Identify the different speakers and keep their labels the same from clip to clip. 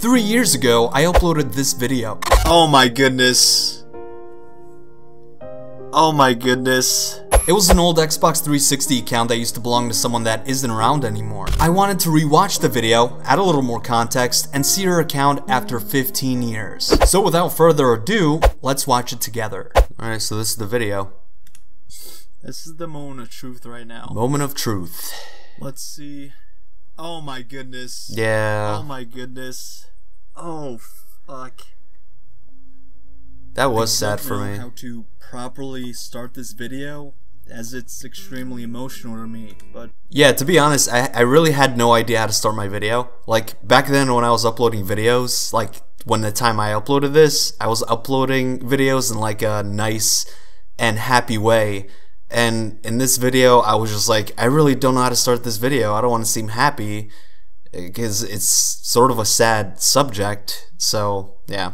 Speaker 1: 3 years ago, I uploaded this video.
Speaker 2: Oh my goodness. Oh my goodness.
Speaker 1: It was an old Xbox 360 account that used to belong to someone that isn't around anymore. I wanted to rewatch the video, add a little more context, and see her account after 15 years. So without further ado, let's watch it together. Alright, so this is the video.
Speaker 2: This is the moment of truth right now.
Speaker 1: Moment of truth.
Speaker 2: Let's see. Oh my goodness.
Speaker 1: Yeah.
Speaker 2: Oh my goodness. Oh fuck.
Speaker 1: That was sad for me.
Speaker 2: I don't know how to properly start this video, as it's extremely emotional to me, but...
Speaker 1: Yeah, to be honest, I really had no idea how to start my video. Like, back then when I was uploading videos, like, when the time I uploaded this, I was uploading videos in like a nice and happy way. And in this video, I was just like, I really don't know how to start this video. I don't want to seem happy, because it's sort of a sad subject, so, yeah.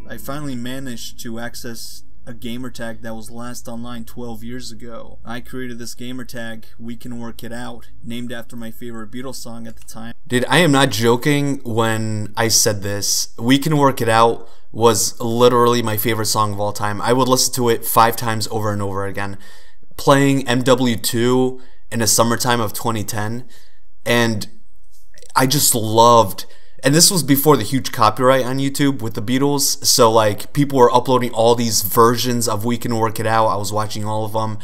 Speaker 2: I finally managed to access a gamertag that was last online 12 years ago. I created this gamertag, WeCanWorkItOut, named after my favorite Beatles song at the time.
Speaker 1: Dude, I am not joking when I said this. WeCanWorkItOut was literally my favorite song of all time. I would listen to it 5 times over and over again. Playing MW2 in the summertime of 2010, and I just loved... And this was before the huge copyright on YouTube with the Beatles, so like people were uploading all these versions of WeCanWorkItOut. I was watching all of them.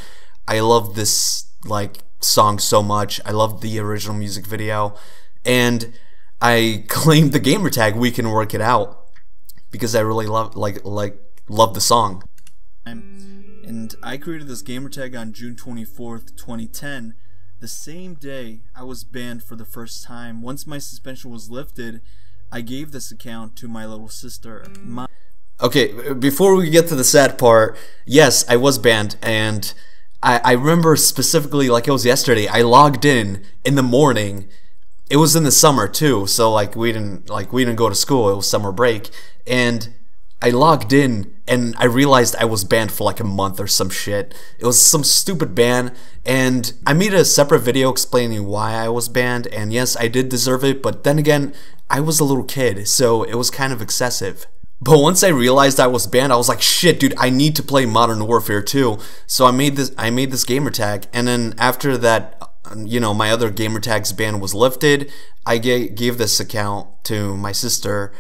Speaker 1: I loved this like song so much. I loved the original music video, and I claimed the gamertag WeCanWorkItOut because I really loved the song.
Speaker 2: And I created this gamertag on June 24th, 2010. The same day I was banned for the first time. Once my suspension was lifted, I gave this account to my little sister.
Speaker 1: Okay, before we get to the sad part, yes, I was banned, and I remember specifically like it was yesterday. I logged in the morning. It was in the summer too, so like we didn't go to school. It was summer break, and I logged in and I realized I was banned for like a month or some shit. It was some stupid ban, and I made a separate video explaining why I was banned, and yes, I did deserve it, but then again, I was a little kid, so it was kind of excessive. But once I realized I was banned, I was like, shit, dude, I need to play Modern Warfare 2. So I made this gamer tag, and then after that, you know, my other gamer tag's ban was lifted, I gave this account to my sister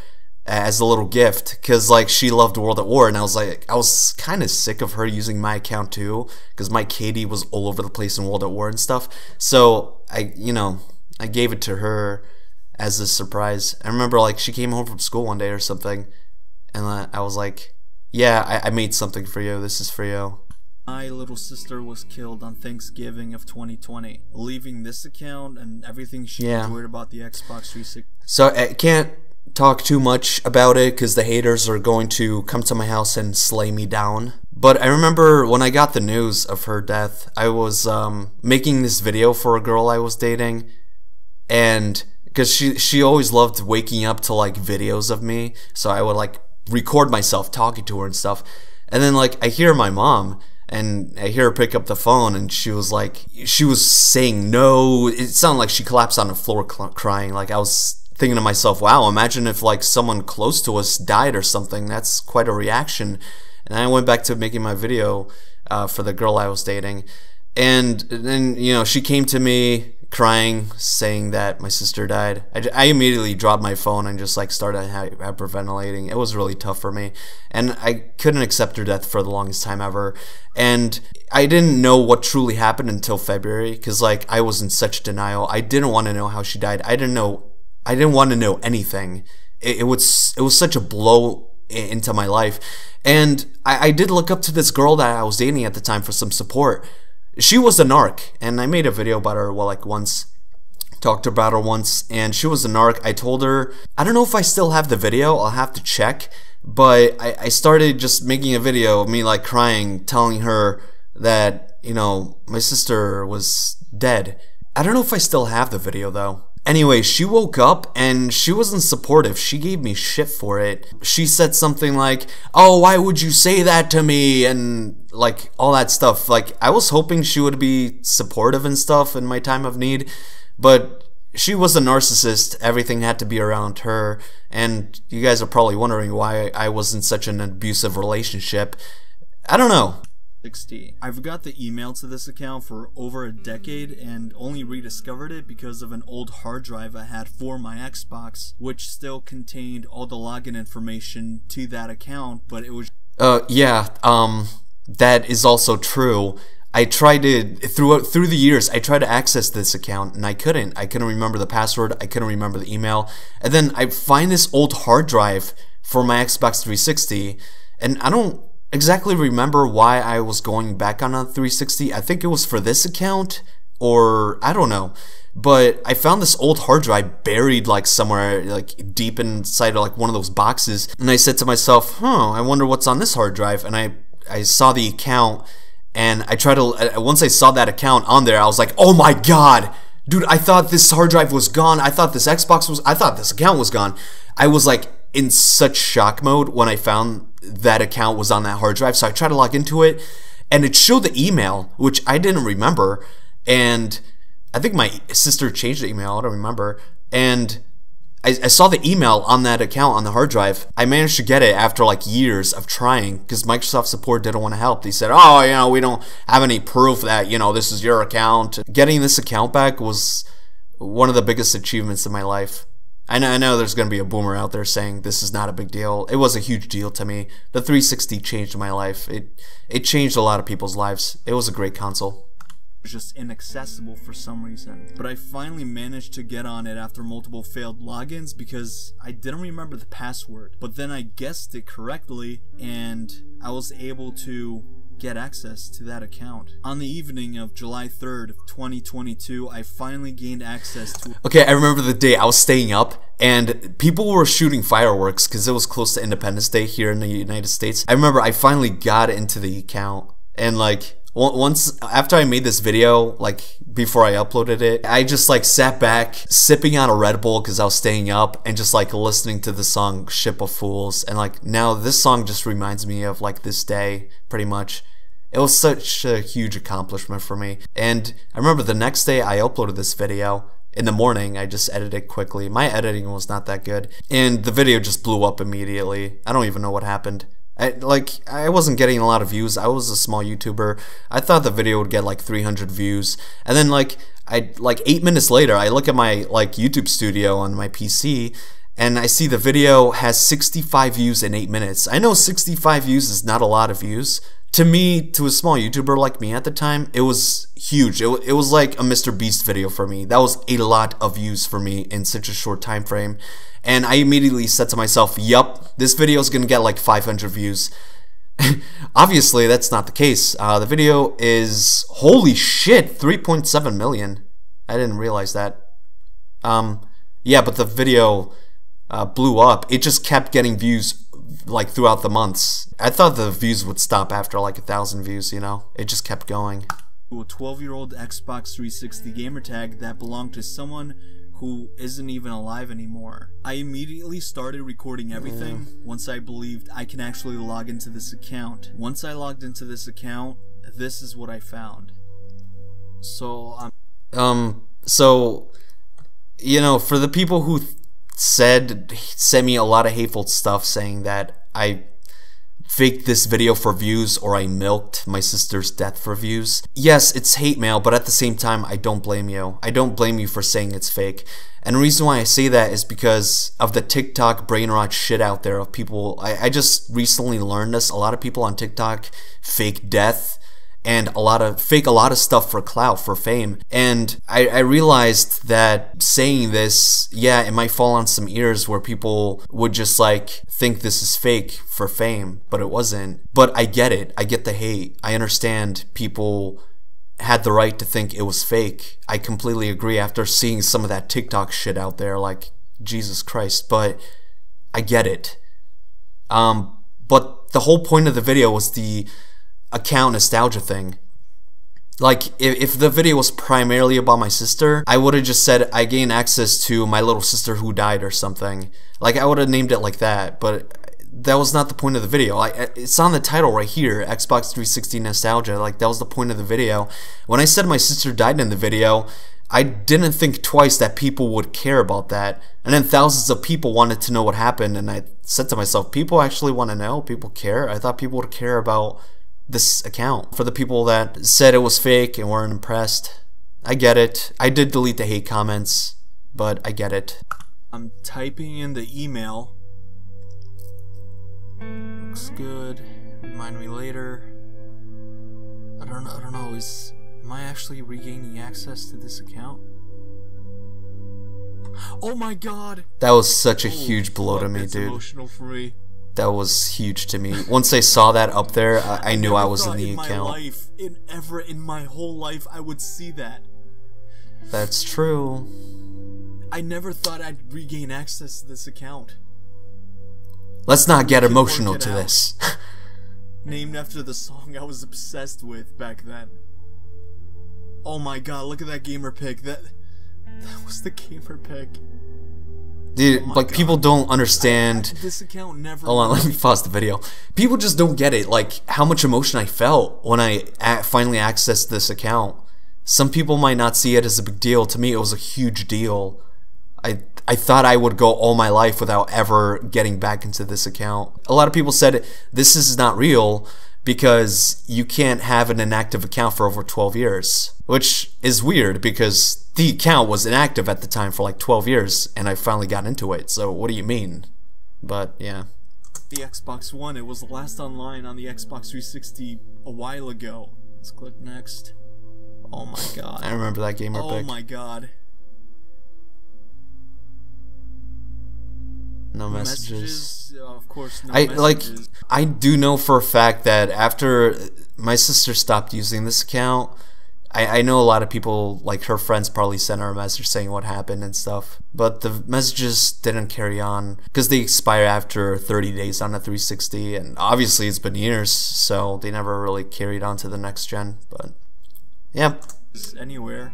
Speaker 1: as a little gift, because like she loved World at War, and I was kind of sick of her using my account too, because my KD was all over the place in World at War and stuff. So I gave it to her as a surprise. I remember like she came home from school one day or something, and I was like, yeah, I made something for you, this is for you.
Speaker 2: My little sister was killed on Thanksgiving of 2020, leaving this account and everything she enjoyed about the Xbox 360.
Speaker 1: So I can't talk too much about it because the haters are going to come to my house and slay me down. But I remember when I got the news of her death, I was making this video for a girl I was dating, and because she always loved waking up to like videos of me, so I would like record myself talking to her and stuff. And then like I hear my mom, and I hear her pick up the phone, and she was saying no. It sounded like she collapsed on the floor crying. Like I was thinking to myself, wow, imagine if like someone close to us died or something. That's quite a reaction. And I went back to making my video for the girl I was dating, and then, you know, she came to me crying, saying that my sister died. I immediately dropped my phone and just like started hyperventilating. It was really tough for me, and I couldn't accept her death for the longest time ever. And I didn't know what truly happened until February, because like I was in such denial. I didn't want to know how she died. I didn't want to know anything. It was such a blow into my life. And I did look up to this girl that I was dating at the time for some support. She was a narc, and I made a video about her, well, like once. Talked about her once, and she was a narc. I told her, I don't know if I still have the video, I'll have to check, but I started just making a video of me like crying, telling her that, you know, my sister was dead. I don't know if I still have the video though. Anyway, she woke up and she wasn't supportive. She gave me shit for it. She said something like, oh, why would you say that to me? And like all that stuff. Like I was hoping she would be supportive and stuff in my time of need, but she was a narcissist. Everything had to be around her. And you guys are probably wondering why I was in such an abusive relationship. I don't know.
Speaker 2: 60. I forgot the email to this account for over a decade and only rediscovered it because of an old hard drive I had for my Xbox, which still contained all the login information to that account, but it was...
Speaker 1: Yeah, that is also true. I tried to, through the years, I tried to access this account and I couldn't. I couldn't remember the password, I couldn't remember the email, and then I find this old hard drive for my Xbox 360, and I don't exactly remember why I was going back on a 360. I think it was for this account, or I don't know. But I found this old hard drive buried like somewhere like deep inside of like one of those boxes, and I said to myself, I wonder what's on this hard drive. And I saw the account, and I tried to, once I saw that account on there, I was like, oh my god, dude, I thought this hard drive was gone. I thought this account was gone. I was like in such shock mode when I found that account was on that hard drive. So I tried to log into it, and it showed the email, which I didn't remember, and I think my sister changed the email, I don't remember, and I saw the email on that account on the hard drive. I managed to get it after like years of trying, because Microsoft support didn't want to help. They said, oh, you know, we don't have any proof that, you know, this is your account. Getting this account back was one of the biggest achievements in my life. I know there's going to be a boomer out there saying this is not a big deal. It was a huge deal to me. The 360 changed my life. It changed a lot of people's lives. It was a great console.
Speaker 2: Was just inaccessible for some reason. But I finally managed to get on it after multiple failed logins because I didn't remember the password. But then I guessed it correctly and I was able to get access to that account. On the evening of July 3rd of 2022, I finally gained access to...
Speaker 1: Okay, I remember the day I was staying up and people were shooting fireworks because it was close to Independence Day here in the United States. I remember I finally got into the account, and like once after I made this video, like before I uploaded it, I just like sat back sipping on a Red Bull because I was staying up and just like listening to the song Ship of Fools, and like now this song just reminds me of like this day pretty much. It was such a huge accomplishment for me. And I remember the next day I uploaded this video. In the morning, I just edited it quickly. My editing was not that good, and the video just blew up immediately. I don't even know what happened. I wasn't getting a lot of views. I was a small YouTuber. I thought the video would get like 300 views, and then like 8 minutes later, I look at my like YouTube studio on my PC, and I see the video has 65 views in 8 minutes. I know 65 views is not a lot of views. To me, to a small YouTuber like me at the time, it was huge. It was like a Mr. Beast video for me. That was a lot of views for me in such a short time frame. And I immediately said to myself, yup, this video is going to get like 500 views. Obviously, that's not the case. The video is, holy shit, 3.7 million. I didn't realize that. Yeah, but the video blew up. It just kept getting views like throughout the months. I thought the views would stop after like 1,000 views, you know? It just kept going.
Speaker 2: A 12-year-old Xbox 360 gamertag that belonged to someone who isn't even alive anymore. I immediately started recording everything once I believed I can actually log into this account. Once I logged into this account, this is what I found. So,
Speaker 1: you know, for the people who sent me a lot of hateful stuff saying that I faked this video for views or I milked my sister's death for views. Yes, it's hate mail, but at the same time, I don't blame you. I don't blame you for saying it's fake. And the reason why I say that is because of the TikTok brain rot shit out there of people. I just recently learned this. A lot of people on TikTok fake death and fake a lot of stuff for clout, for fame. And I realized that saying this, yeah, it might fall on some ears where people would just like think this is fake for fame, but it wasn't. But I get it. I get the hate. I understand people had the right to think it was fake. I completely agree after seeing some of that TikTok shit out there, like, Jesus Christ, but I get it. But the whole point of the video was the account nostalgia thing. Like, if the video was primarily about my sister, I would have just said I gained access to my little sister who died or something. Like, I would have named it like that, but that was not the point of the video. It's on the title right here, Xbox 360 Nostalgia. Like, that was the point of the video. When I said my sister died in the video, I didn't think twice that people would care about that. And then thousands of people wanted to know what happened, and I said to myself, people actually want to know? People care? I thought people would care about this account. For the people that said it was fake and weren't impressed, I get it. I did delete the hate comments, but I get it.
Speaker 2: I'm typing in the email. Looks good. Remind me later. I don't know. Am I actually regaining access to this account? Oh my god!
Speaker 1: That was such a huge blow to me, dude.
Speaker 2: Emotional for me.
Speaker 1: That was huge to me. Once I saw that up there, I knew I was in the account.
Speaker 2: In my whole life, I would see that.
Speaker 1: That's true.
Speaker 2: I never thought I'd regain access to this account.
Speaker 1: Let's not get emotional to this.
Speaker 2: Named after the song I was obsessed with back then. Oh my god, look at that gamer pic. That was the gamer pic.
Speaker 1: Dude, like, people don't understand.
Speaker 2: This account never.
Speaker 1: Hold on, let me pause the video. People just don't get it, like, how much emotion I felt when I finally accessed this account. Some people might not see it as a big deal. To me, it was a huge deal. I thought I would go all my life without ever getting back into this account. A lot of people said this is not real because you can't have an inactive account for over 12 years. Which is weird because the account was inactive at the time for like 12 years and I finally got into it. So what do you mean? But yeah.
Speaker 2: The Xbox One, it was last online on the Xbox 360 a while ago. Let's click next. Oh my god.
Speaker 1: I remember that gamer pic.
Speaker 2: Oh my god.
Speaker 1: No messages.
Speaker 2: Of course, no messages.
Speaker 1: I do know for a fact that after my sister stopped using this account, I know a lot of people, like her friends, probably sent her a message saying what happened and stuff. But the messages didn't carry on because they expire after 30 days on a 360, and obviously it's been years, so they never really carried on to the next gen. But yeah.
Speaker 2: Anywhere.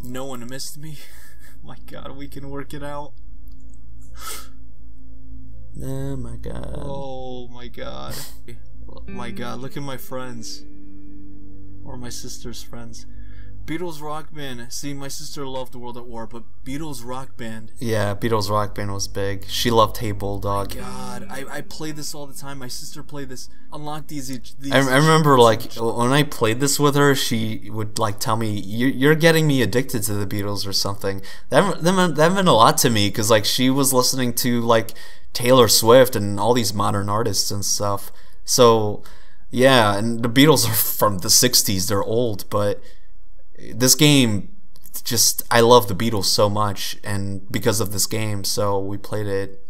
Speaker 2: No one missed me. My god, we can work it out.
Speaker 1: Oh my god.
Speaker 2: Oh my god. Oh my god, look at my friends. Or my sister's friends. Beatles Rock Band. See, my sister loved World at War, but Beatles Rock Band.
Speaker 1: Yeah, Beatles Rock Band was big. She loved Hey Bulldog.
Speaker 2: God, I play this all the time. My sister played this. Unlock these
Speaker 1: I remember, like, when I played this with her, she would, like, tell me, you're getting me addicted to the Beatles or something. That meant a lot to me, because, like, she was listening to, like, Taylor Swift and all these modern artists and stuff. So, yeah, and the Beatles are from the 60s. They're old, but this game, just, I love the Beatles so much, and because of this game, so we played it.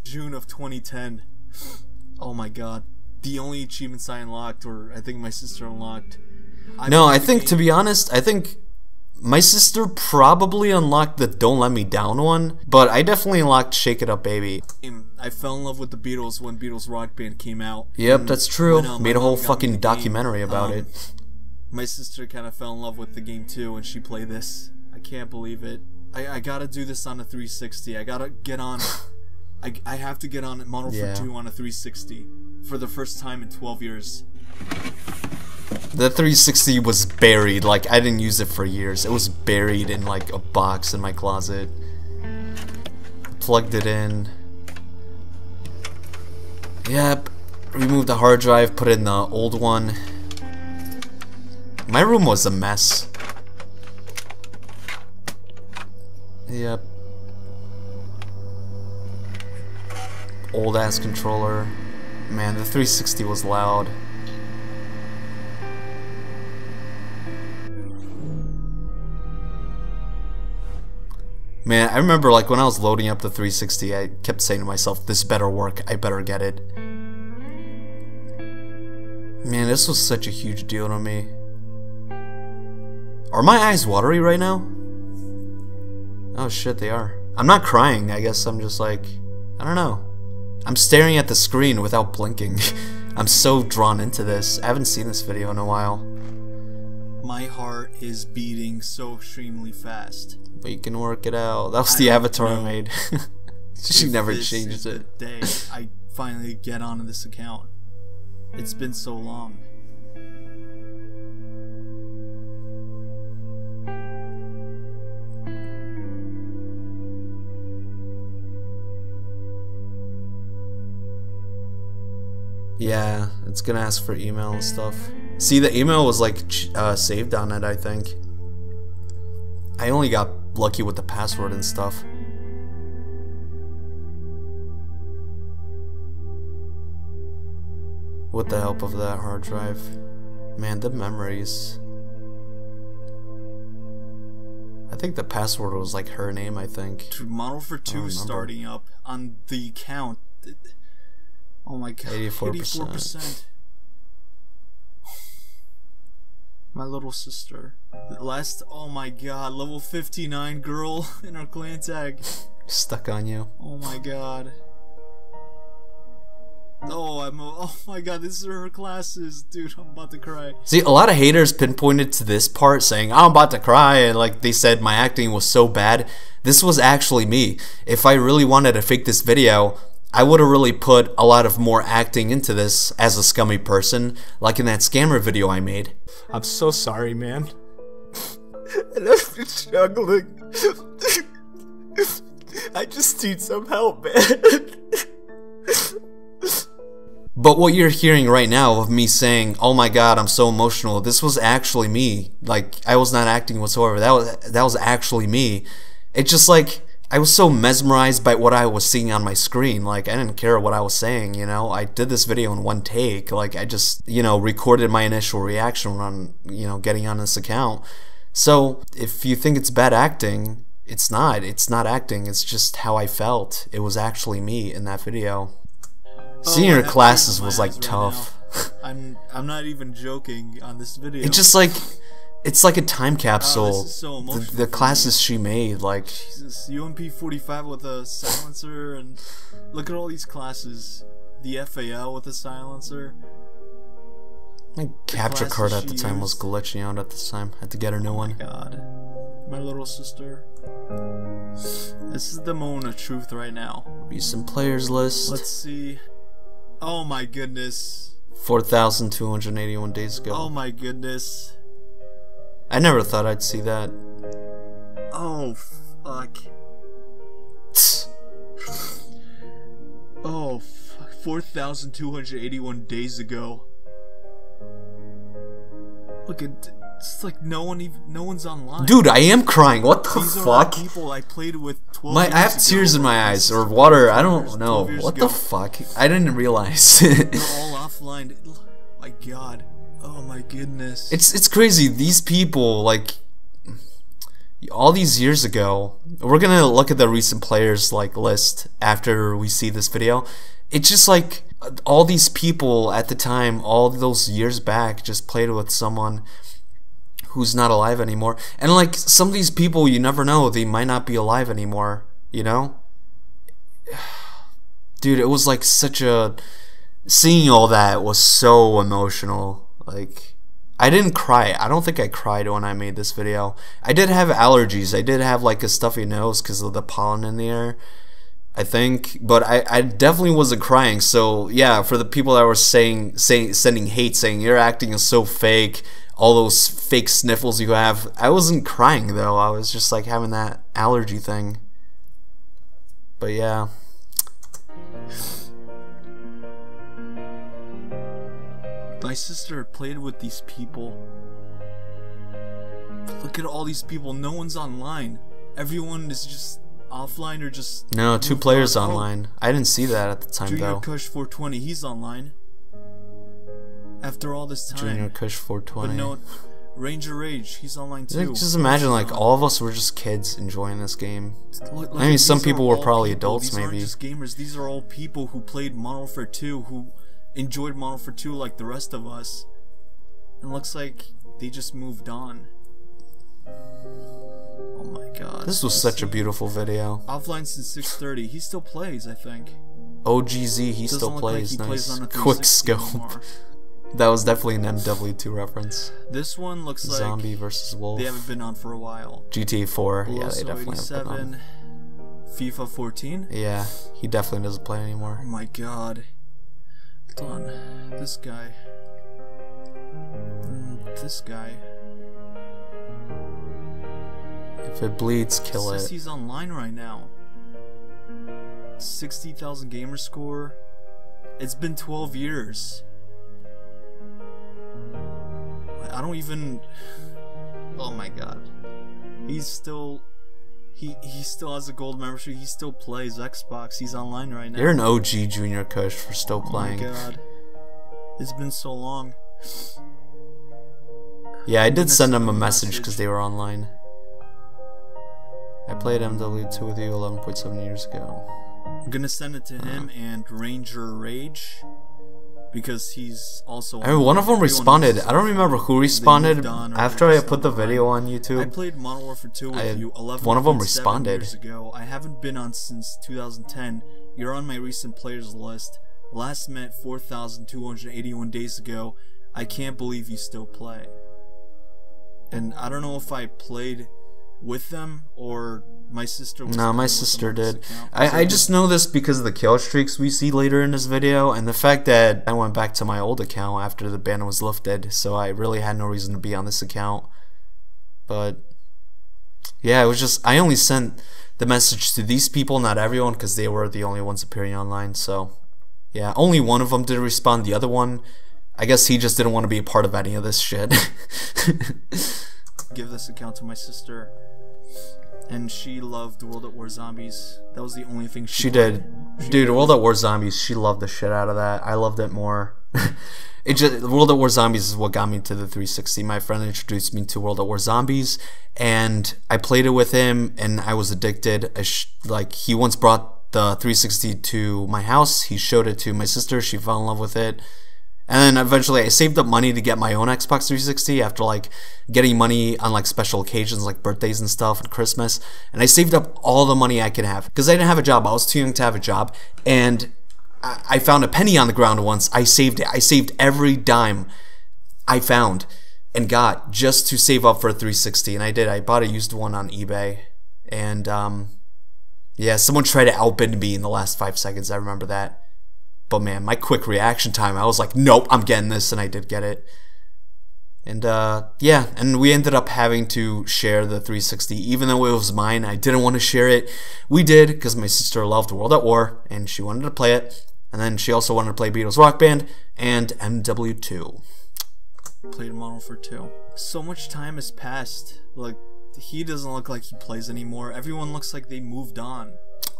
Speaker 2: June of 2010. Oh my god. The only achievements I unlocked, or I think my sister unlocked.
Speaker 1: I think, to be honest, I think my sister probably unlocked the Don't Let Me Down one, but I definitely unlocked Shake It Up Baby.
Speaker 2: I fell in love with the Beatles when Beatles Rock Band came out.
Speaker 1: Yep, that's true. Made a whole fucking documentary about it.
Speaker 2: My sister kind of fell in love with the game too, and she played this. I can't believe it. I gotta do this on a 360. I gotta get on. I have to get on Modern Warfare 2 on a 360 for the first time in 12 years.
Speaker 1: The 360 was buried. Like, I didn't use it for years. It was buried in like a box in my closet. Plugged it in. Yep. Removed the hard drive. Put in the old one. My room was a mess. Yep. Old ass controller. Man, the 360 was loud. Man, I remember, like, when I was loading up the 360, I kept saying to myself, this better work, I better get it. Man, this was such a huge deal to me. Are my eyes watery right now? Oh shit, they are. I'm not crying, I guess I'm just like, I don't know. I'm staring at the screen without blinking. I'm so drawn into this. I haven't seen this video in a while.
Speaker 2: My heart is beating so extremely fast.
Speaker 1: But you can work it out. That was the avatar I made. She never changed it.
Speaker 2: The day I finally get onto this account. It's been so long.
Speaker 1: Yeah, it's gonna ask for email and stuff. See, the email was like saved on it, I think. I only got lucky with the password and stuff. With the help of that hard drive. Man, the memories. I think the password was like her name, I think.
Speaker 2: Dude, Model for 2 starting up on the account. Oh my god. 84%. My little sister. The last, oh my god, level 59 girl in our clan tag.
Speaker 1: Stuck on you.
Speaker 2: Oh my god. Oh my god, these are her classes. Dude, I'm about to cry.
Speaker 1: See, a lot of haters pinpointed to this part saying, I'm about to cry, and like they said my acting was so bad. This was actually me. If I really wanted to fake this video, I would have really put a lot of more acting into this as a scummy person, like in that scammer video I made.
Speaker 3: I'm so sorry, man. And I've been struggling. I just need some help, man.
Speaker 1: But what you're hearing right now of me saying, oh my god, I'm so emotional, this was actually me. Like, I was not acting whatsoever. That was actually me. It's just like, I was so mesmerized by what I was seeing on my screen. Like, I didn't care what I was saying, you know? I did this video in one take. Like, I just, you know, recorded my initial reaction on, you know, getting on this account. So, if you think it's bad acting, it's not. It's not acting. It's just how I felt. It was actually me in that video. Senior classes was like tough.
Speaker 2: I'm not even joking on this video.
Speaker 1: It's just like, it's like a time capsule.
Speaker 2: This is so emotional
Speaker 1: the classes she made, like
Speaker 2: Jesus, UMP 45 with a silencer, and look at all these classes. The FAL with a silencer.
Speaker 1: my capture card at the time was glitching out at this time. I had to get a new one.
Speaker 2: God, my little sister. This is the moment of truth right now.
Speaker 1: Recent players list.
Speaker 2: Let's see. Oh my goodness.
Speaker 1: 4,281 days ago.
Speaker 2: Oh my goodness.
Speaker 1: I never thought I'd see that.
Speaker 2: Oh fuck. Oh fuck. 4,281 days ago. Look at, it's like no one's online.
Speaker 1: Dude, I am crying. What the
Speaker 2: These
Speaker 1: fuck?
Speaker 2: Are people I played with 12
Speaker 1: I
Speaker 2: years
Speaker 1: have
Speaker 2: ago.
Speaker 1: tears in my eyes or water. I don't know.
Speaker 2: 12 years
Speaker 1: What
Speaker 2: ago.
Speaker 1: the fuck? I didn't realize.
Speaker 2: They're all offline. My god. Oh my goodness.
Speaker 1: It's crazy. These people, like, all these years ago, we're gonna look at the recent players like list after we see this video. It's just like all these people at the time, all those years back, just played with someone who's not alive anymore. And like some of these people, you never know, they might not be alive anymore, you know? Dude, it was like such a, seeing all that was so emotional. Like, I didn't cry. I don't think I cried when I made this video. I did have allergies. I did have like a stuffy nose because of the pollen in the air, I think, but I definitely wasn't crying. So yeah, for the people that were sending hate, saying your acting is so fake, all those fake sniffles you have, I wasn't crying though. I was just like having that allergy thing. But yeah.
Speaker 2: My sister played with these people. Look at all these people. No one's online. Everyone is just offline or just...
Speaker 1: No, 2 players online. I didn't see that at the time
Speaker 2: Junior
Speaker 1: though.
Speaker 2: Kush 420, he's online. After all this time.
Speaker 1: Junior Kush 420.
Speaker 2: But no, Ranger Rage, he's online too.
Speaker 1: Just imagine like all of us were just kids enjoying this game.
Speaker 2: Look,
Speaker 1: I mean, some
Speaker 2: these are
Speaker 1: people were
Speaker 2: all
Speaker 1: probably
Speaker 2: people.
Speaker 1: adults,
Speaker 2: These
Speaker 1: maybe.
Speaker 2: aren't just gamers. These are all people who played Modern Warfare 2, who enjoyed Modern Warfare 2 like the rest of us. And looks like they just moved on. Oh my god.
Speaker 1: This was such a beautiful video.
Speaker 2: Offline since 6:30. He still plays, I think.
Speaker 1: OGZ, he
Speaker 2: Doesn't
Speaker 1: still
Speaker 2: look
Speaker 1: plays.
Speaker 2: like he
Speaker 1: Nice.
Speaker 2: plays on a
Speaker 1: Quick
Speaker 2: 360
Speaker 1: scope.
Speaker 2: anymore.
Speaker 1: That was definitely an MW2 reference.
Speaker 2: This one looks like
Speaker 1: Zombie versus Wolf.
Speaker 2: they haven't been on for a while.
Speaker 1: GTA 4, yeah, they
Speaker 2: Beloso
Speaker 1: definitely have been on.
Speaker 2: 87, FIFA 14.
Speaker 1: Yeah, he definitely doesn't play anymore.
Speaker 2: Oh my god. Hold on. This guy. This guy.
Speaker 1: If it bleeds, kill
Speaker 2: Says
Speaker 1: it.
Speaker 2: he's online right now. 60,000 gamer score. It's been 12 years. I don't even... Oh my god. He's still... He still has a gold membership. He still plays Xbox. He's online right now.
Speaker 1: You're an OG Junior Kush for still playing.
Speaker 2: Oh my god. It's been so long.
Speaker 1: Yeah, I did send them a message because they were online. I played MW2 with you 11.7 years ago.
Speaker 2: I'm gonna send it to him and Ranger Rage, because he's also...
Speaker 1: I mean, one of them responded. I don't remember who responded. After I put the video on YouTube,
Speaker 2: I played Modern Warfare 2 with you 11
Speaker 1: one of them responded.
Speaker 2: years ago. I haven't been on since 2010. You're on my recent players list. Last met 4,281 days ago. I can't believe you still play. And I don't know if I played with them or my sister was...
Speaker 1: No, my sister did. I just know this because of the kill streaks we see later in this video, and the fact that I went back to my old account after the ban was lifted, so I really had no reason to be on this account. But yeah, it was just, I only sent the message to these people, not everyone, because they were the only ones appearing online. So yeah, only one of them did respond. The other one, I guess he just didn't want to be a part of any of this shit.
Speaker 2: Give this account to my sister, and she loved World at War Zombies. That was the only thing she
Speaker 1: did. Dude, World at War Zombies, she loved the shit out of that. I loved it more. World at War Zombies is what got me to the 360. My friend introduced me to World at War Zombies, and I played it with him, and I was addicted. Like, he once brought the 360 to my house. He showed it to my sister. She fell in love with it. And then eventually I saved up money to get my own Xbox 360 after like getting money on like special occasions like birthdays and stuff and Christmas. And I saved up all the money I could have because I didn't have a job. I was too young to have a job. And I found a penny on the ground once. I saved it. I saved every dime I found and got just to save up for a 360. And I did. I bought a used one on eBay. And yeah, someone tried to outbid me in the last 5 seconds. I remember that. But man, my quick reaction time, I was like, nope, I'm getting this, and I did get it. And yeah, and we ended up having to share the 360. Even though it was mine, I didn't want to share it. We did, because my sister loved World at War, and she wanted to play it. And then she also wanted to play Beatles Rock Band and MW2.
Speaker 2: Played Modern Warfare 2. So much time has passed. Like, he doesn't look like he plays anymore. Everyone looks like they moved on.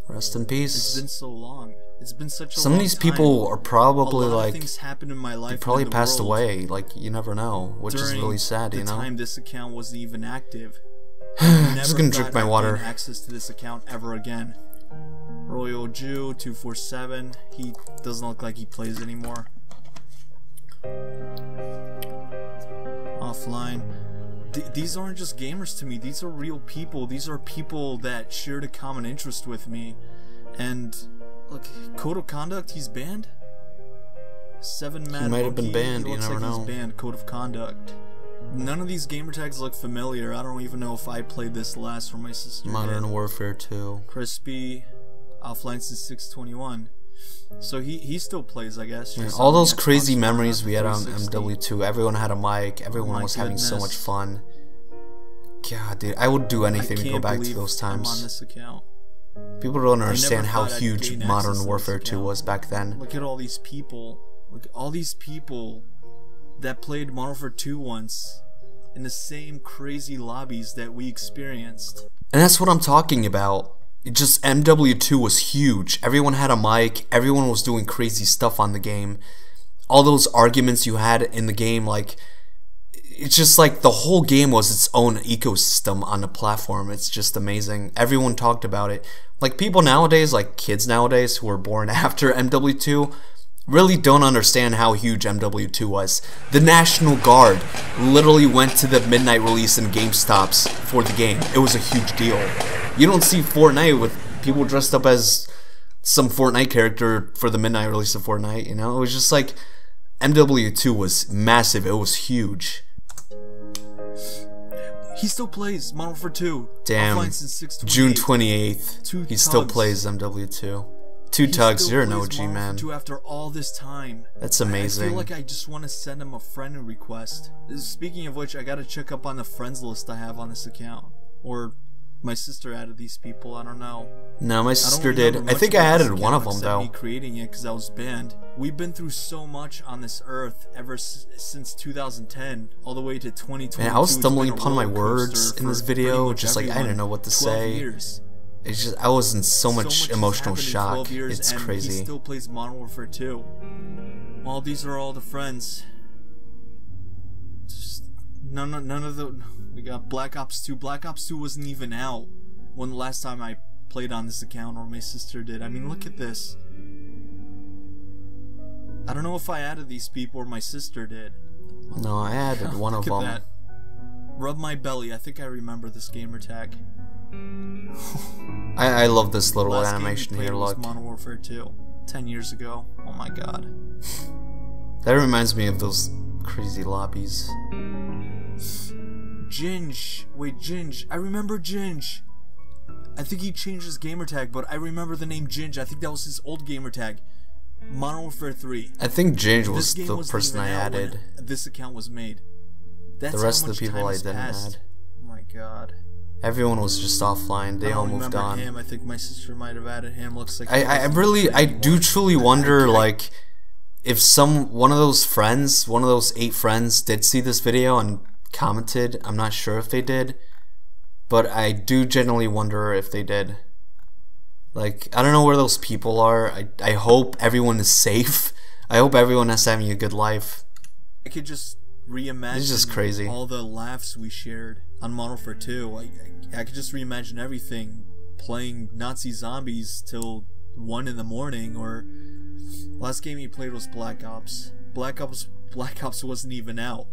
Speaker 1: Rest in peace.
Speaker 2: It's been so long. It's been such a long time.
Speaker 1: Some of these people are probably like,
Speaker 2: things happened in my life.
Speaker 1: They probably passed away. Like, you never know, which is really sad, you know.
Speaker 2: The time this account wasn't even active.
Speaker 1: I'm just gonna drink my water.
Speaker 2: Access to this account ever again. Royal Jew 247. He doesn't look like he plays anymore. Offline. These aren't just gamers to me. These are real people. These are people that shared a common interest with me. And look, Code of Conduct, he's banned. 7 Mad
Speaker 1: He might have been banned. You never know.
Speaker 2: He's banned. Code of Conduct. None of these gamer tags look familiar. I don't even know if I played this last for my sister.
Speaker 1: Modern Warfare 2.
Speaker 2: Crispy, offline since 621. So he still plays, I guess.
Speaker 1: Yeah, all those crazy memories we had on MW2. Everyone had a mic. Everyone was having so much fun. God, dude, I would do anything to go back to those times.
Speaker 2: I'm on this account.
Speaker 1: People don't understand how huge Modern Warfare 2 was back then.
Speaker 2: Look at all these people. Look at all these people that played Modern Warfare 2 once in the same crazy lobbies that we experienced.
Speaker 1: And that's what I'm talking about. Just MW2 was huge. Everyone had a mic. Everyone was doing crazy stuff on the game. All those arguments you had in the game, like, it's just like the whole game was its own ecosystem on the platform. It's just amazing. Everyone talked about it. Like, people nowadays, like kids nowadays who were born after MW2, really don't understand how huge MW2 was. The National Guard literally went to the midnight release in GameStops for the game. It was a huge deal. You don't see Fortnite with people dressed up as some Fortnite character for the midnight release of Fortnite, you know? It was just like, MW2 was massive. It was huge.
Speaker 2: He still plays Modern Warfare 2.
Speaker 1: Damn.
Speaker 2: Offline since 628.
Speaker 1: June 28th. He still plays MW2. Two Tugs, you're an OG, man.
Speaker 2: After all this time.
Speaker 1: That's amazing.
Speaker 2: I feel like I just want to send him a friend request. Speaking of which, I gotta check up on the friends list I have on this account. Or My sister added these people. I don't know.
Speaker 1: No, my
Speaker 2: I
Speaker 1: sister
Speaker 2: don't
Speaker 1: did.
Speaker 2: remember
Speaker 1: I
Speaker 2: much
Speaker 1: think I
Speaker 2: about this
Speaker 1: added one of
Speaker 2: account
Speaker 1: them
Speaker 2: except
Speaker 1: though.
Speaker 2: me creating it because I was banned. We've been through so much on this earth ever since 2010, all the way to 2022.
Speaker 1: Man, I was
Speaker 2: It's
Speaker 1: stumbling
Speaker 2: been a
Speaker 1: upon my
Speaker 2: roller
Speaker 1: words
Speaker 2: coaster
Speaker 1: in this
Speaker 2: for
Speaker 1: video,
Speaker 2: pretty much
Speaker 1: just like I
Speaker 2: everyone.
Speaker 1: didn't know what to
Speaker 2: 12
Speaker 1: say.
Speaker 2: years.
Speaker 1: It's just I was in so much
Speaker 2: has
Speaker 1: emotional
Speaker 2: happened in
Speaker 1: shock.
Speaker 2: 12 years,
Speaker 1: It's
Speaker 2: and
Speaker 1: crazy.
Speaker 2: He still plays Modern Warfare 2. Well, these are all the friends. Just none of the. We got Black Ops 2. Black Ops 2 wasn't even out when the last time I played on this account, or my sister did. I mean, look at this. I don't know if I added these people or my sister did.
Speaker 1: No, I added one of
Speaker 2: Look
Speaker 1: them.
Speaker 2: at that. Rub my belly. I think I remember this gamer tag.
Speaker 1: I love this little
Speaker 2: Last
Speaker 1: animation
Speaker 2: game we
Speaker 1: here.
Speaker 2: played was
Speaker 1: Look,
Speaker 2: Modern Warfare 2. 10 years ago. Oh my god.
Speaker 1: that reminds me of those crazy lobbies.
Speaker 2: Ginge. Wait, Ginge. I remember Ginge. I think he changed his gamer tag, but I remember the name Ginge. I think that was his old gamer tag. Modern Warfare 3.
Speaker 1: I think Ginge was
Speaker 2: This game
Speaker 1: the
Speaker 2: wasn't
Speaker 1: person
Speaker 2: even
Speaker 1: I
Speaker 2: out when
Speaker 1: added.
Speaker 2: this account was made. That's
Speaker 1: The rest
Speaker 2: how
Speaker 1: of the
Speaker 2: much
Speaker 1: people
Speaker 2: time
Speaker 1: I
Speaker 2: has
Speaker 1: didn't
Speaker 2: passed.
Speaker 1: add.
Speaker 2: Oh my god.
Speaker 1: Everyone was just offline. They
Speaker 2: I
Speaker 1: all
Speaker 2: don't
Speaker 1: moved
Speaker 2: remember
Speaker 1: on.
Speaker 2: him. I think my sister might have added him. Looks like
Speaker 1: I do truly wonder, like, if one of those friends, one of those 8 friends, did see this video and commented. I'm not sure if they did, but I do genuinely wonder if they did. Like, I don't know where those people are. I hope everyone is safe. I hope everyone is having a good life.
Speaker 2: I could just reimagine
Speaker 1: It's just crazy.
Speaker 2: all the laughs we shared on Modern Warfare 2. I could just reimagine everything, playing Nazi zombies till 1 in the morning, or last game he played was Black Ops. Black Ops wasn't even out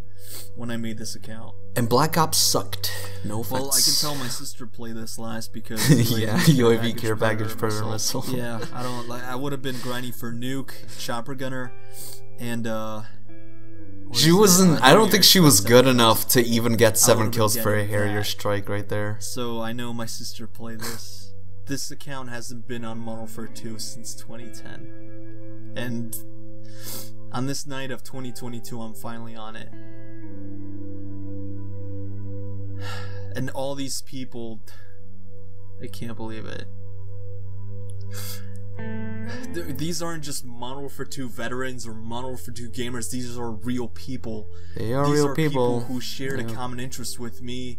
Speaker 2: when I made this account.
Speaker 1: And Black Ops sucked. No offense.
Speaker 2: Well, I can tell my sister played this last because
Speaker 1: yeah, UAV care package predator missile.
Speaker 2: Yeah, I would have been grinding for Nuke, Chopper Gunner, and
Speaker 1: she wasn't. I don't think she was good enough to even get 7 kills for a
Speaker 2: getting
Speaker 1: Harrier
Speaker 2: that.
Speaker 1: strike right there.
Speaker 2: So I know my sister played this. This account hasn't been on Modern Warfare 2 since 2010, and on this night of 2022, I'm finally on it. And all these people, I can't believe it. These aren't just Modern Warfare 2 veterans or Modern Warfare 2 gamers. These are real people.
Speaker 1: They are
Speaker 2: These
Speaker 1: real
Speaker 2: are
Speaker 1: people.
Speaker 2: who shared a common interest with me,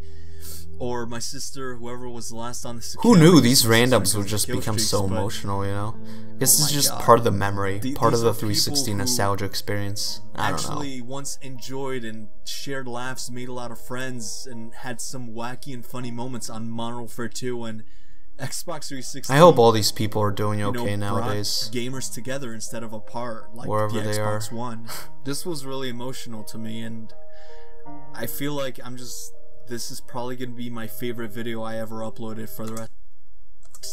Speaker 2: or my sister, whoever was last on the.
Speaker 1: Who knew these randoms would just become so emotional, you know? I guess
Speaker 2: Oh
Speaker 1: it's
Speaker 2: my
Speaker 1: just
Speaker 2: God.
Speaker 1: part of the memory, part of
Speaker 2: these
Speaker 1: the
Speaker 2: are people
Speaker 1: 360
Speaker 2: who
Speaker 1: nostalgia experience. I don't know.
Speaker 2: Actually, once enjoyed and shared laughs, made a lot of friends, and had some wacky and funny moments on Modern Warfare 2 and Xbox 360.
Speaker 1: I hope all these people are doing
Speaker 2: you know,
Speaker 1: okay
Speaker 2: brought
Speaker 1: nowadays.
Speaker 2: gamers together instead of apart, like
Speaker 1: Wherever
Speaker 2: the
Speaker 1: they
Speaker 2: Xbox
Speaker 1: are.
Speaker 2: One. This was really emotional to me, and I feel like this is probably going to be my favorite video I ever uploaded for the rest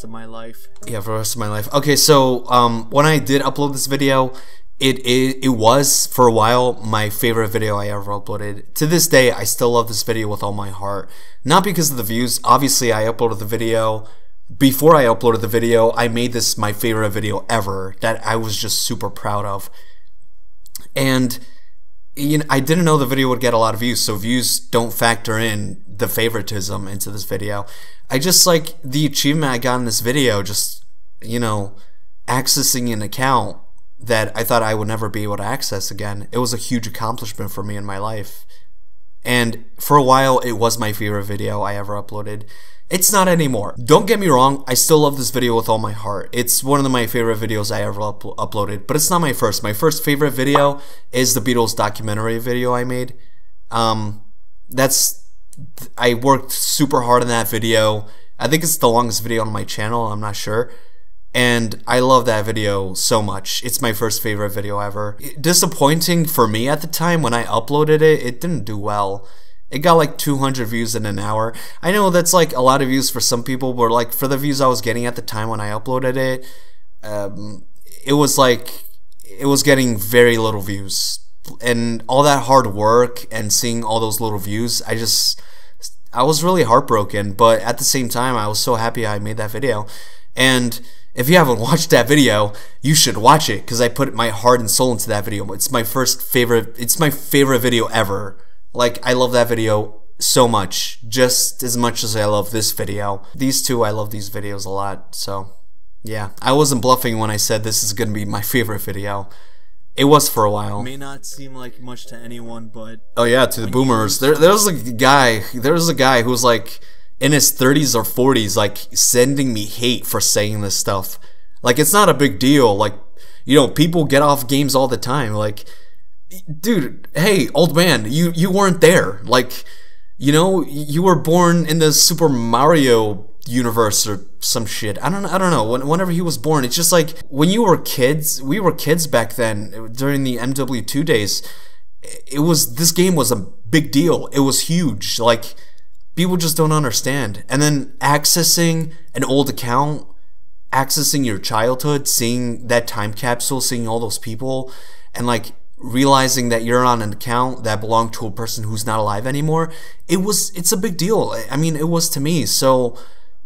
Speaker 2: of my life.
Speaker 1: Yeah, for the rest of my life. Okay, so when I did upload this video, it was for a while my favorite video I ever uploaded. To this day, I still love this video with all my heart. Not because of the views. Obviously, I uploaded the video. Before I uploaded the video, I made this my favorite video ever that I was just super proud of. And you know, I didn't know the video would get a lot of views, so views don't factor in the favoritism into this video. I just like the achievement I got in this video, just, you know, accessing an account that I thought I would never be able to access again. It was a huge accomplishment for me in my life. And for a while, it was my favorite video I ever uploaded. It's not anymore. Don't get me wrong, I still love this video with all my heart. It's one of my favorite videos I ever uploaded, but it's not my first. My first favorite video is the Beatles documentary video I made. I worked super hard on that video. I think it's the longest video on my channel, I'm not sure. And I love that video so much. It's my first favorite video ever. Disappointing for me at the time when I uploaded it, it didn't do well. It got like 200 views in an hour. I know that's like a lot of views for some people, but like for the views I was getting at the time when I uploaded it, it was getting very little views. And all that hard work and seeing all those little views, I was really heartbroken, but at the same time, I was so happy I made that video. And if you haven't watched that video, you should watch it because I put my heart and soul into that video. It's my favorite video ever. Like, I love that video so much, just as much as I love this video. These two, I love these videos a lot, so yeah. I wasn't bluffing when I said this is gonna be my favorite video. It was for a while.
Speaker 2: It may not seem like much to anyone, but
Speaker 1: oh yeah, to the boomers. There was a guy who was like in his 30s or 40s, like sending me hate for saying this stuff. Like, it's not a big deal. Like, you know, people get off games all the time. Like, dude, hey, old man, you weren't there. Like, you know, you were born in the Super Mario universe or some shit. I don't know. Whenever he was born, it's just like when you were kids. We were kids back then during the MW2 days. This game was a big deal. It was huge. Like, people just don't understand. And then accessing an old account, accessing your childhood, seeing that time capsule, seeing all those people, and like realizing that you're on an account that belonged to a person who's not alive anymore. It's a big deal. I mean, it was to me. So,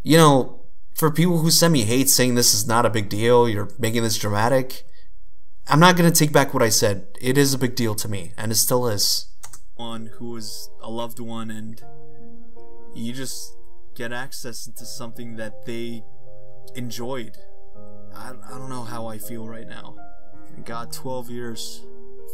Speaker 1: you know, for people who send me hate saying this is not a big deal, you're making this dramatic, I'm not going to take back what I said. It is a big deal to me, and it still is.
Speaker 2: One who is a loved one, and you just get access into something that they enjoyed. I don't know how I feel right now. God, 12 years,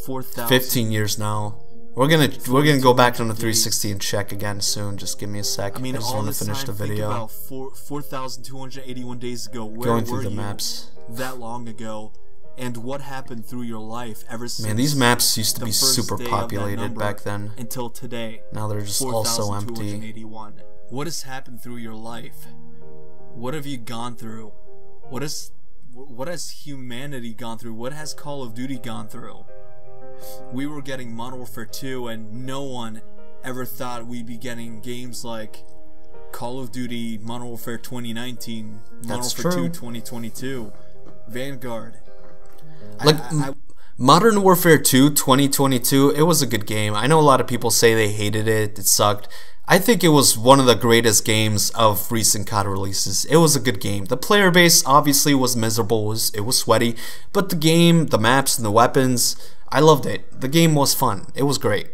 Speaker 2: 4,000.
Speaker 1: 15 years now. We're gonna go back on the 360 and check again soon. Just give me a sec.
Speaker 2: I mean,
Speaker 1: I just
Speaker 2: all
Speaker 1: want to
Speaker 2: this
Speaker 1: finish
Speaker 2: time,
Speaker 1: the video.
Speaker 2: Think about 4,281 days ago. Where
Speaker 1: Going through
Speaker 2: were
Speaker 1: the
Speaker 2: you
Speaker 1: maps.
Speaker 2: that long ago? And what happened through your life ever since?
Speaker 1: Man, these maps used to be
Speaker 2: first
Speaker 1: super
Speaker 2: day of that
Speaker 1: populated
Speaker 2: number
Speaker 1: back then.
Speaker 2: until today.
Speaker 1: Now they're just all so empty.
Speaker 2: 4,281. What has happened through your life? What have you gone through? What has humanity gone through? What has Call of Duty gone through? We were getting Modern Warfare 2, and no one ever thought we'd be getting games like Call of Duty Modern Warfare 2019, Modern Warfare 2 2022, Vanguard.
Speaker 1: Like, Modern Warfare 2 2022, it was a good game. I know a lot of people say they hated it, it sucked. I think it was one of the greatest games of recent CoD releases. It was a good game. The player base obviously was miserable, it was sweaty, but the game, the maps, and the weapons, I loved it. The game was fun. It was great.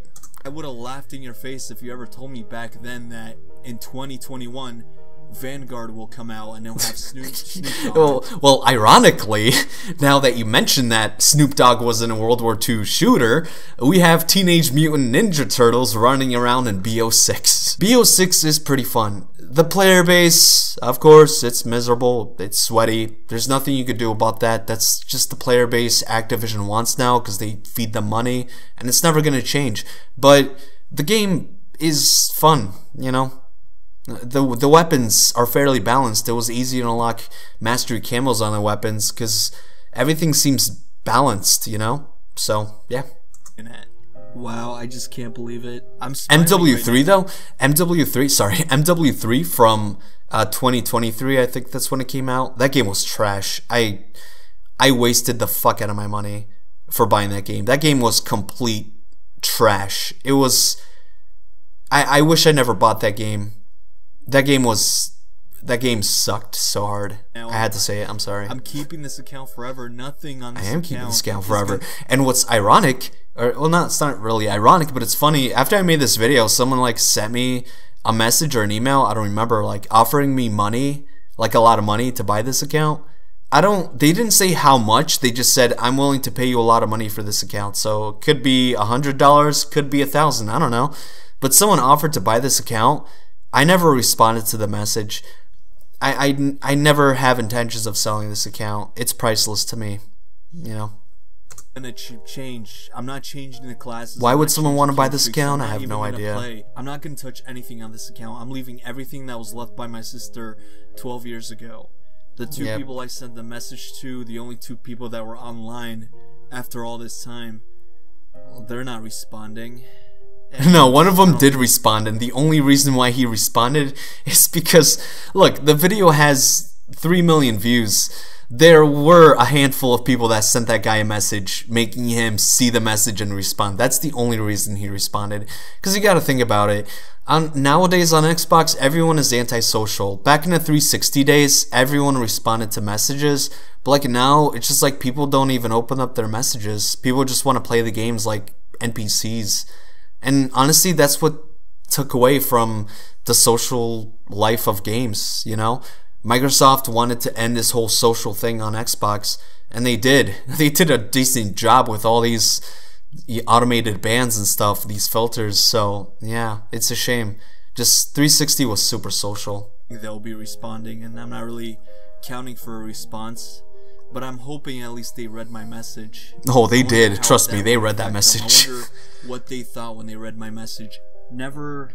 Speaker 2: I would have laughed in your face if you ever told me back then that in 2021, Vanguard will come out and it'll have Snoop Dogg.
Speaker 1: Well, ironically, now that you mention that Snoop Dogg was in a World War II shooter, we have Teenage Mutant Ninja Turtles running around in BO6. BO6 is pretty fun. The player base, of course, it's miserable, it's sweaty. There's nothing you could do about that. That's just the player base Activision wants now because they feed them money, and it's never going to change. But the game is fun, you know? The weapons are fairly balanced. It was easy to unlock mastery camos on the weapons because everything seems balanced, you know? So, yeah.
Speaker 2: Wow, I just can't believe it. I'm
Speaker 1: MW3 right though? MW3 from 2023, I think that's when it came out. That game was trash. I wasted the fuck out of my money for buying that game. That game was complete trash. It was... I wish I never bought that game. That game sucked so hard. I had to say it. I'm sorry.
Speaker 2: I'm keeping this account forever. Nothing on this account.
Speaker 1: I am keeping this account forever. And what's ironic, it's not really ironic, but it's funny. After I made this video, someone like sent me a message or an email, I don't remember, like offering me money, like a lot of money to buy this account. They didn't say how much. They just said, I'm willing to pay you a lot of money for this account. So it could be $100, could be $1,000, I don't know. But someone offered to buy this account. I never responded to the message. I never have intentions of selling this account. It's priceless to me, you know.
Speaker 2: Gonna change. I'm not changing the classes.
Speaker 1: Why would someone want to buy this account? I have no idea.
Speaker 2: I'm not gonna touch anything on this account. I'm leaving everything that was left by my sister 12 years ago. The two people I sent the message to, the only two people that were online after all this time, they're not responding.
Speaker 1: No, one of them did respond, and the only reason why he responded is because, look, the video has 3 million views. There were a handful of people that sent that guy a message, making him see the message and respond. That's the only reason he responded. Because you gotta think about it. Nowadays on Xbox, everyone is antisocial. Back in the 360 days, everyone responded to messages. But like now, it's just like people don't even open up their messages. People just want to play the games like NPCs. And honestly, that's what took away from the social life of games, you know? Microsoft wanted to end this whole social thing on Xbox, and they did. They did a decent job with all these automated bans and stuff, these filters, so yeah, it's a shame. Just 360 was super social.
Speaker 2: They'll be responding, and I'm not really counting for a response, but I'm hoping at least they read my message.
Speaker 1: Oh, they did. Trust me, they read that
Speaker 2: I
Speaker 1: message.
Speaker 2: wonder what they thought when they read my message. Never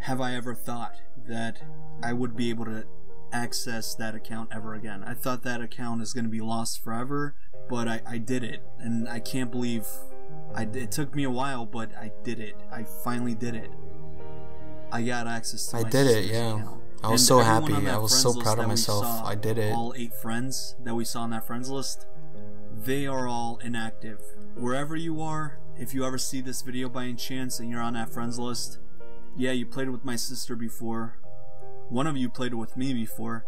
Speaker 2: have I ever thought that I would be able to access that account ever again. I thought that account is going to be lost forever, but I did it, and I can't believe it took me a while, but I did it. I finally did it. I got access to my sister's account.
Speaker 1: I was so happy. I was so proud of myself. I did it.
Speaker 2: All 8 friends that we saw on that friends list, they are all inactive. Wherever you are, if you ever see this video by any chance and you're on that friends list, yeah, you played it with my sister before. One of you played it with me before,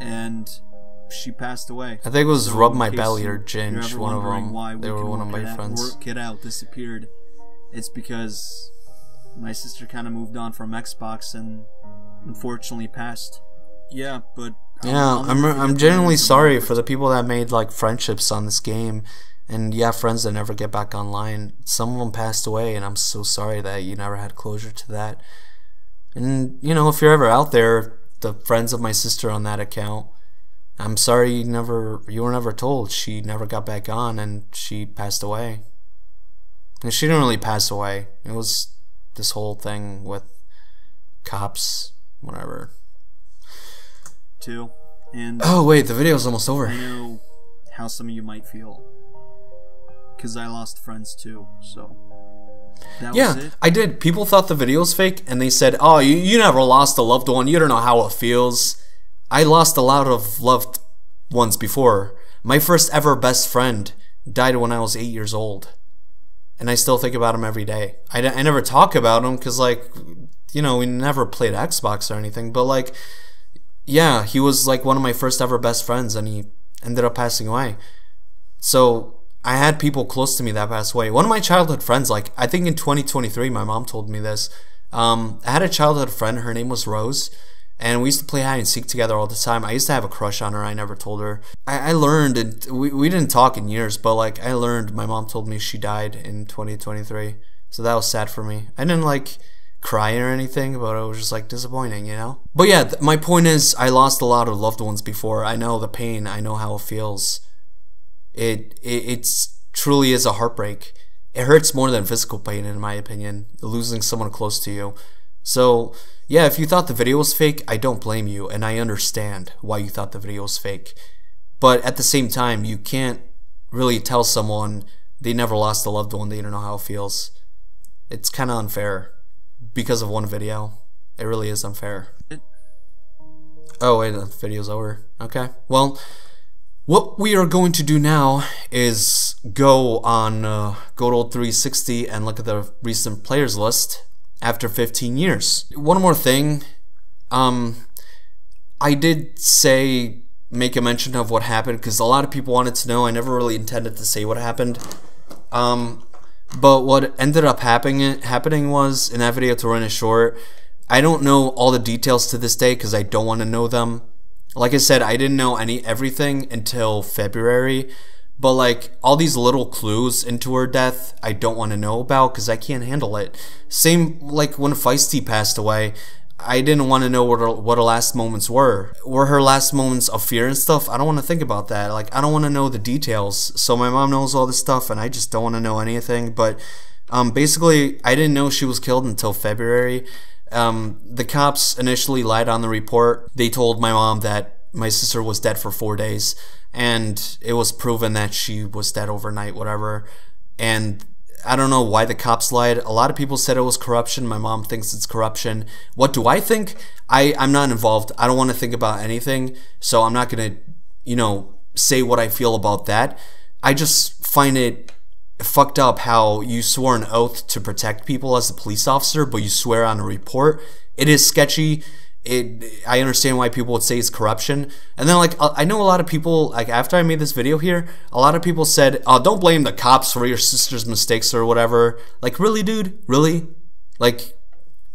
Speaker 2: and she passed away.
Speaker 1: I think it was
Speaker 2: So
Speaker 1: Rub
Speaker 2: in
Speaker 1: My
Speaker 2: case
Speaker 1: Belly or
Speaker 2: you're
Speaker 1: Ginge,
Speaker 2: ever
Speaker 1: one of
Speaker 2: wondering why
Speaker 1: them. They were one of my friends.
Speaker 2: Work It Out disappeared, it's because my sister kind of moved on from Xbox and unfortunately passed. Yeah, but
Speaker 1: yeah, I'm genuinely sorry for the people that made like friendships on this game, and yeah, friends that never get back online. Some of them passed away, and I'm so sorry that you never had closure to that. And you know, if you're ever out there, the friends of my sister on that account, I'm sorry you were never told. She never got back on, and she passed away. And she didn't really pass away. It was this whole thing with cops, whatever.
Speaker 2: Too. And
Speaker 1: oh wait, the video's almost over.
Speaker 2: I know how some of you might feel, because I lost friends too, so that was it.
Speaker 1: I did. People thought the video was fake, and they said, oh, you never lost a loved one, you don't know how it feels. I lost a lot of loved ones before. My first ever best friend died when I was 8 years old, and I still think about him every day. I never talk about him because, like, you know, we never played Xbox or anything, but like, yeah, he was like one of my first ever best friends, and he ended up passing away. So I had people close to me that passed away. One of my childhood friends, like, I think in 2023, my mom told me this. I had a childhood friend, her name was Rose, and we used to play hide and seek together all the time. I used to have a crush on her. I never told her. I learned, and we didn't talk in years, but like, I learned, my mom told me she died in 2023. So that was sad for me. I didn't like cry or anything, but it was just like disappointing, you know? But yeah, my point is, I lost a lot of loved ones before. I know the pain. I know how it feels. It's truly is a heartbreak. It hurts more than physical pain, in my opinion, losing someone close to you. So yeah, if you thought the video was fake, I don't blame you, and I understand why you thought the video was fake. But at the same time, you can't really tell someone they never lost a loved one, they don't know how it feels. It's kind of unfair because of one video. It really is unfair. Oh wait, the video's over. Okay, well, what we are going to do now is go on good old 360 and look at the recent players list after 15 years. One more thing, I did make a mention of what happened because a lot of people wanted to know. I never really intended to say what happened. But what ended up happening was, in that video, to run it short, I don't know all the details to this day because I don't want to know them. Like I said, I didn't know everything until February, but like all these little clues into her death, I don't want to know about because I can't handle it. Same like when Feisty passed away, I didn't want to know what her last moments were. Were her last moments of fear and stuff? I don't want to think about that. Like, I don't want to know the details. So my mom knows all this stuff, and I just don't want to know anything. But basically, I didn't know she was killed until February. The cops initially lied on the report. They told my mom that my sister was dead for 4 days, and it was proven that she was dead overnight, whatever. And I don't know why the cops lied. A lot of people said it was corruption. My mom thinks it's corruption. What do I think? I'm not involved. I don't want to think about anything, so I'm not going to, you know, say what I feel about that. I just find it fucked up how you swore an oath to protect people as a police officer, but you swear on a report. It is sketchy. I understand why people would say it's corruption. And then, like, I know a lot of people, like, after I made this video here, a lot of people said, oh, don't blame the cops for your sister's mistakes or whatever. Like, really, dude? Really? Like,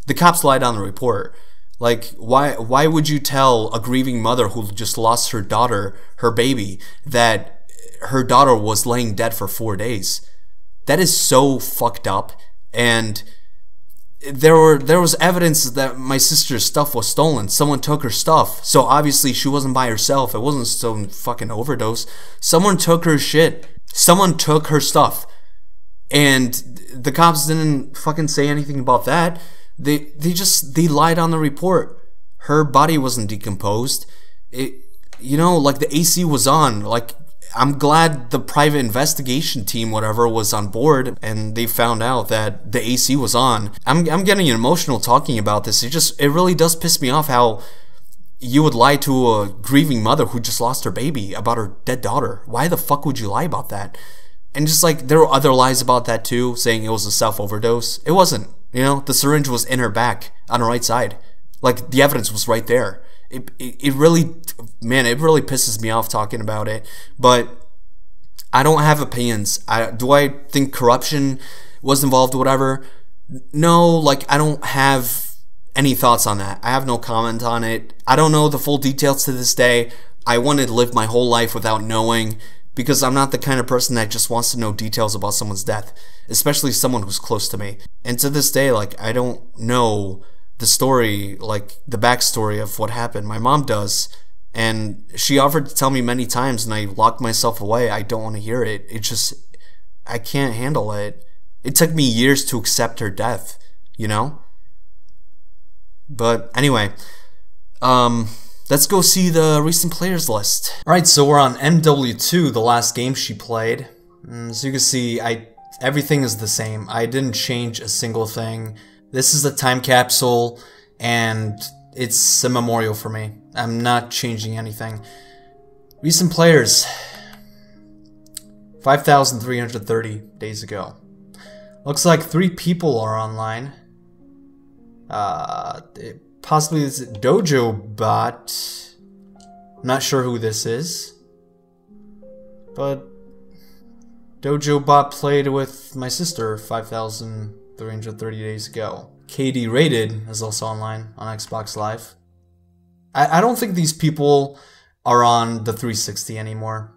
Speaker 1: The cops lied on the report. Like, why would you tell a grieving mother who just lost her daughter, her baby, that her daughter was laying dead for 4 days? That is so fucked up. And there was evidence that my sister's stuff was stolen. Someone took her stuff. So obviously she wasn't by herself. It wasn't some fucking overdose. Someone took her shit. Someone took her stuff. And the cops didn't fucking say anything about that. They lied on the report. Her body wasn't decomposed. Like the AC was on. Like, I'm glad the private investigation team, whatever, was on board and they found out that the AC was on. I'm getting emotional talking about this. It really does piss me off how you would lie to a grieving mother who just lost her baby about her dead daughter. Why the fuck would you lie about that? And just like, there were other lies about that too, saying it was a self-overdose. It wasn't. The syringe was in her back on her right side. Like, the evidence was right there. It really pisses me off talking about it. But I don't have opinions. Do I think corruption was involved or whatever? No, like, I don't have any thoughts on that. I have no comment on it. I don't know the full details to this day. I wanted to live my whole life without knowing, because I'm not the kind of person that just wants to know details about someone's death, especially someone who's close to me. And to this day, like, I don't know the story, like, the backstory of what happened. My mom does, and she offered to tell me many times, and I locked myself away. I don't want to hear it. I can't handle it. It took me years to accept her death, But anyway, let's go see the recent players list. Alright, so we're on MW2, the last game she played. As you can see, everything is the same. I didn't change a single thing. This is a time capsule, and it's a memorial for me. I'm not changing anything. Recent players. 5,330 days ago. Looks like 3 people are online. Possibly this is Dojo Bot. Not sure who this is, but Dojo Bot played with my sister 5,330 days ago. KD Rated is also online on Xbox Live. I don't think these people are on the 360 anymore.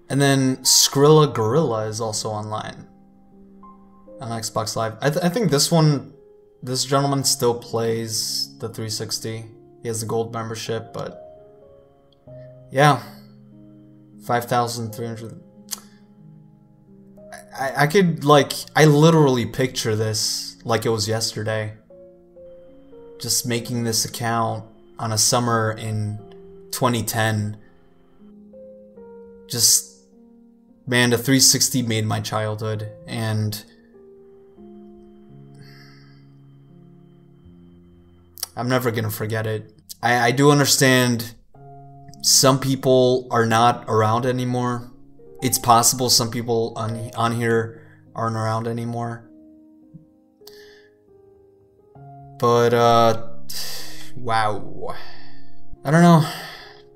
Speaker 1: And then Skrilla Gorilla is also online on Xbox Live. I think this gentleman still plays the 360. He has the gold membership, but yeah, 5,300. I literally picture this like it was yesterday. Just making this account on a summer in 2010. Just, man, the 360 made my childhood, and I'm never gonna forget it. I do understand some people are not around anymore. It's possible some people on here aren't around anymore. But, wow. I don't know.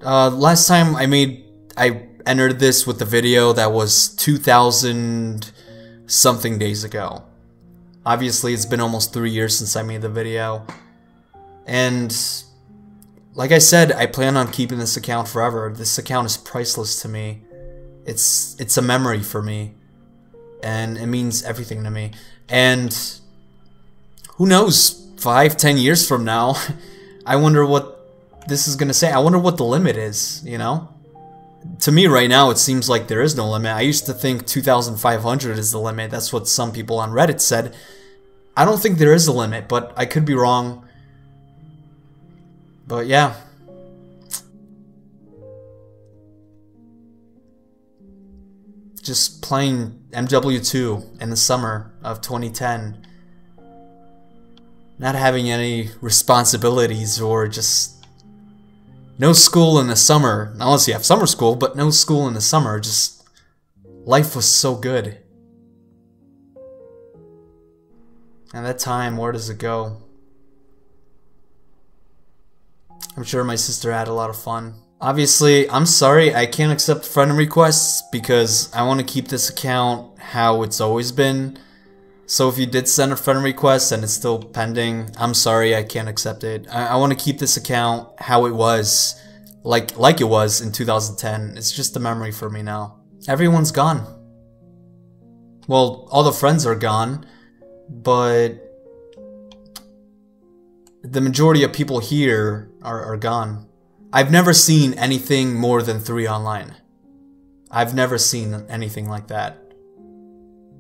Speaker 1: Last time I entered this with the video that was 2,000 something days ago. Obviously, it's been almost 3 years since I made the video. And like I said, I plan on keeping this account forever. This account is priceless to me. It's a memory for me. And it means everything to me. And who knows, 5-10 years from now, I wonder what this is gonna say. I wonder what the limit is, To me right now, it seems like there is no limit. I used to think 2,500 is the limit. That's what some people on Reddit said. I don't think there is a limit, but I could be wrong. But yeah. Just playing MW2 in the summer of 2010. Not having any responsibilities or just no school in the summer. Unless you have summer school, but no school in the summer. Just life was so good. And that time, where does it go? I'm sure my sister had a lot of fun. Obviously, I'm sorry, I can't accept friend requests because I want to keep this account how it's always been. So if you did send a friend request and it's still pending, I'm sorry, I can't accept it. I want to keep this account how it was, like it was in 2010. It's just a memory for me now. Everyone's gone. Well, all the friends are gone, but the majority of people here are gone. I've never seen anything more than 3 online. I've never seen anything like that.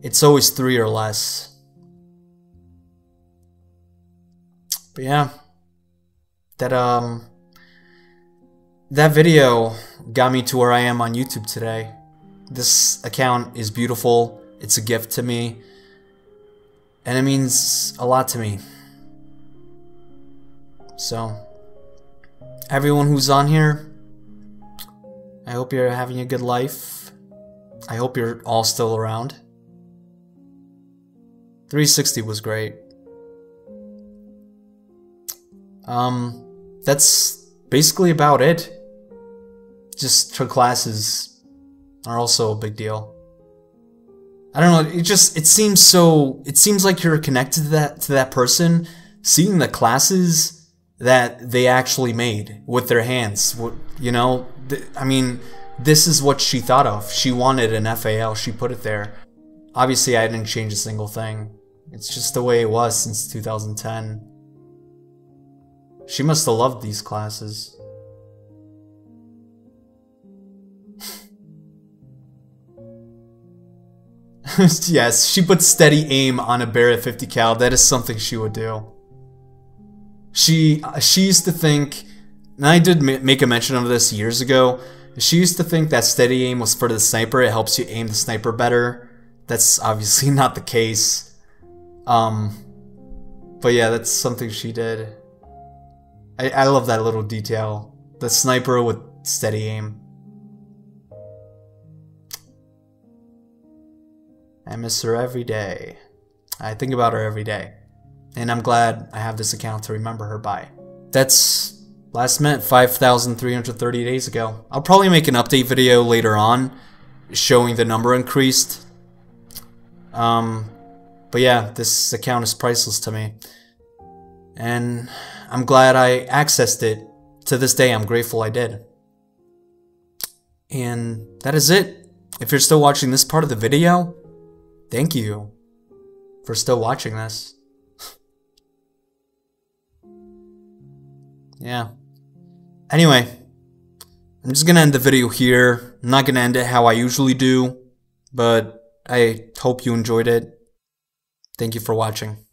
Speaker 1: It's always 3 or less. But yeah, that video got me to where I am on YouTube today. This account is beautiful. It's a gift to me, and it means a lot to me. So, everyone who's on here, I hope you're having a good life. I hope you're all still around. 360 was great. That's basically about it. Just her classes are also a big deal. I don't know, it seems like you're connected to that person, seeing the classes that they actually made with their hands. You know, I mean, this is what she thought of. She wanted an FAL, she put it there. Obviously, I didn't change a single thing. It's just the way it was since 2010. She must have loved these classes. Yes, she put steady aim on a Barrett 50 cal. That is something she would do. She used to think, and I did make a mention of this years ago, she used to think that steady aim was for the sniper. It helps you aim the sniper better. That's obviously not the case. But yeah, that's something she did. I love that little detail. The sniper with steady aim. I miss her every day. I think about her every day. And I'm glad I have this account to remember her by. That's last met 5,330 days ago. I'll probably make an update video later on showing the number increased. But yeah, this account is priceless to me. And I'm glad I accessed it. To this day, I'm grateful I did. And that is it. If you're still watching this part of the video, thank you for still watching this. Yeah. Anyway, I'm just gonna end the video here. I'm not gonna end it how I usually do, but I hope you enjoyed it. Thank you for watching.